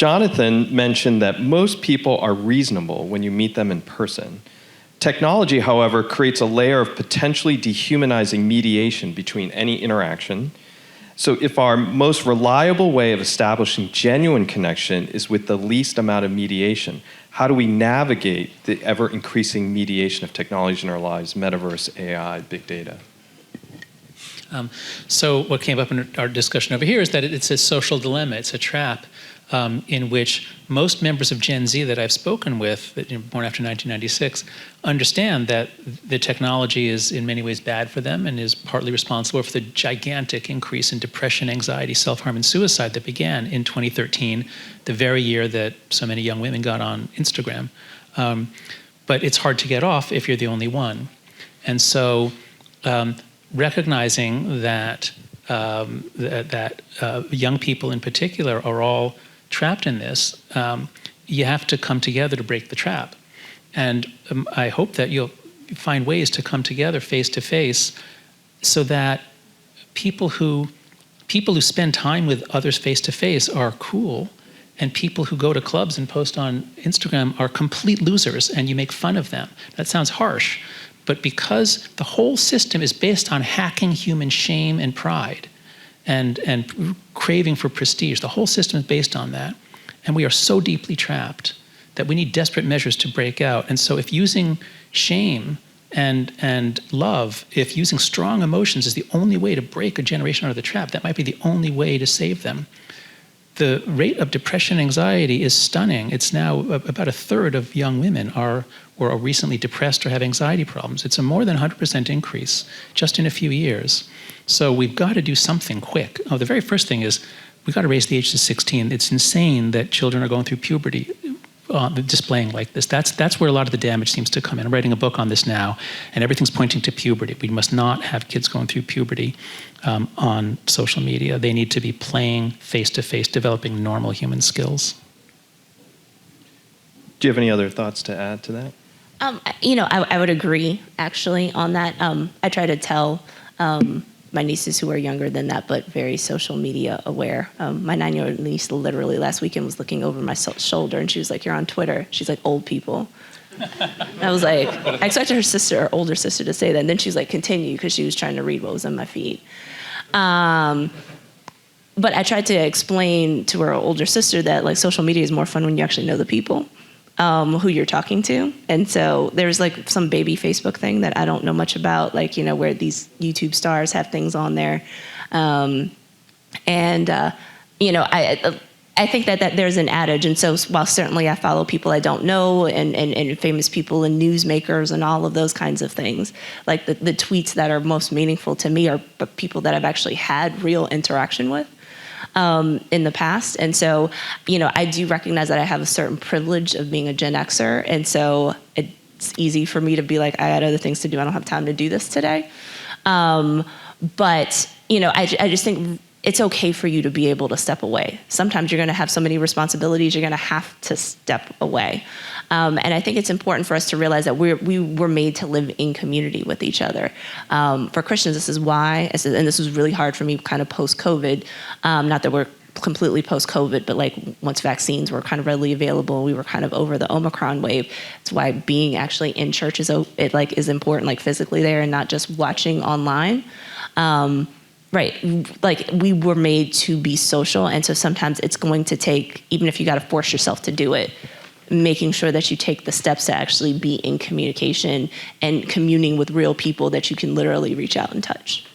Jonathan mentioned that most people are reasonable when you meet them in person. Technology, however, creates a layer of potentially dehumanizing mediation between any interaction. So if our most reliable way of establishing genuine connection is with the least amount of mediation, how do we navigate the ever-increasing mediation of technology in our lives, metaverse, AI, big data? So what came up in our discussion over here is that it's a social dilemma, it's a trap in which most members of Gen Z that I've spoken with, born after 1996, understand that the technology is in many ways bad for them and is partly responsible for the gigantic increase in depression, anxiety, self-harm, and suicide that began in 2013, the very year that so many young women got on Instagram. But it's hard to get off if you're the only one. And so recognizing that young people in particular are all trapped in this, you have to come together to break the trap. And I hope that you'll find ways to come together face to face so that people who spend time with others face to face are cool, and people who go to clubs and post on Instagram are complete losers and you make fun of them. That sounds harsh, but because the whole system is based on hacking human shame and pride, and craving for prestige. The whole system is based on that. And we are so deeply trapped that we need desperate measures to break out. And so if using shame and love, if using strong emotions is the only way to break a generation out of the trap, that might be the only way to save them. The rate of depression and anxiety is stunning. It's now about a third of young women are recently depressed or have anxiety problems. It's a more than 100% increase just in a few years. So we've got to do something quick. The very first thing is we've got to raise the age to 16. It's insane that children are going through puberty displaying like this. That's where a lot of the damage seems to come in. I'm writing a book on this now, and everything's pointing to puberty. We must not have kids going through puberty on social media. They need to be playing face-to-face, developing normal human skills. Do you have any other thoughts to add to that? I would agree, actually, on that. I try to tell my nieces who are younger than that, but very social media aware. My 9-year-old niece literally last weekend was looking over my shoulder and she was like, "You're on Twitter." She's like, "Old people." I was like, I expected her older sister to say that. And then she was like, "Continue," because she was trying to read what was on my feed. But I tried to explain to her older sister that like social media is more fun when you actually know the people who you're talking to. And so there's like some baby Facebook thing that I don't know much about, like, where these YouTube stars have things on there. I think that there's an adage. And so while certainly I follow people I don't know and famous people and newsmakers and all of those kinds of things, like the tweets that are most meaningful to me are people that I've actually had real interaction with in the past. And so, I do recognize that I have a certain privilege of being a Gen Xer. And so it's easy for me to be like, I had other things to do. I don't have time to do this today. But I just think it's okay for you to be able to step away. Sometimes you're going to have so many responsibilities, you're going to have to step away. And I think it's important for us to realize that we were made to live in community with each other. For Christians, this is why, and this was really hard for me kind of post-COVID, not that we're completely post-COVID, but like once vaccines were kind of readily available, we were kind of over the Omicron wave. It's why being actually in church is important, like physically there and not just watching online. Right, like we were made to be social, and so sometimes it's going to take, even if you got to force yourself to do it, making sure that you take the steps to actually be in communication and communing with real people that you can literally reach out and touch.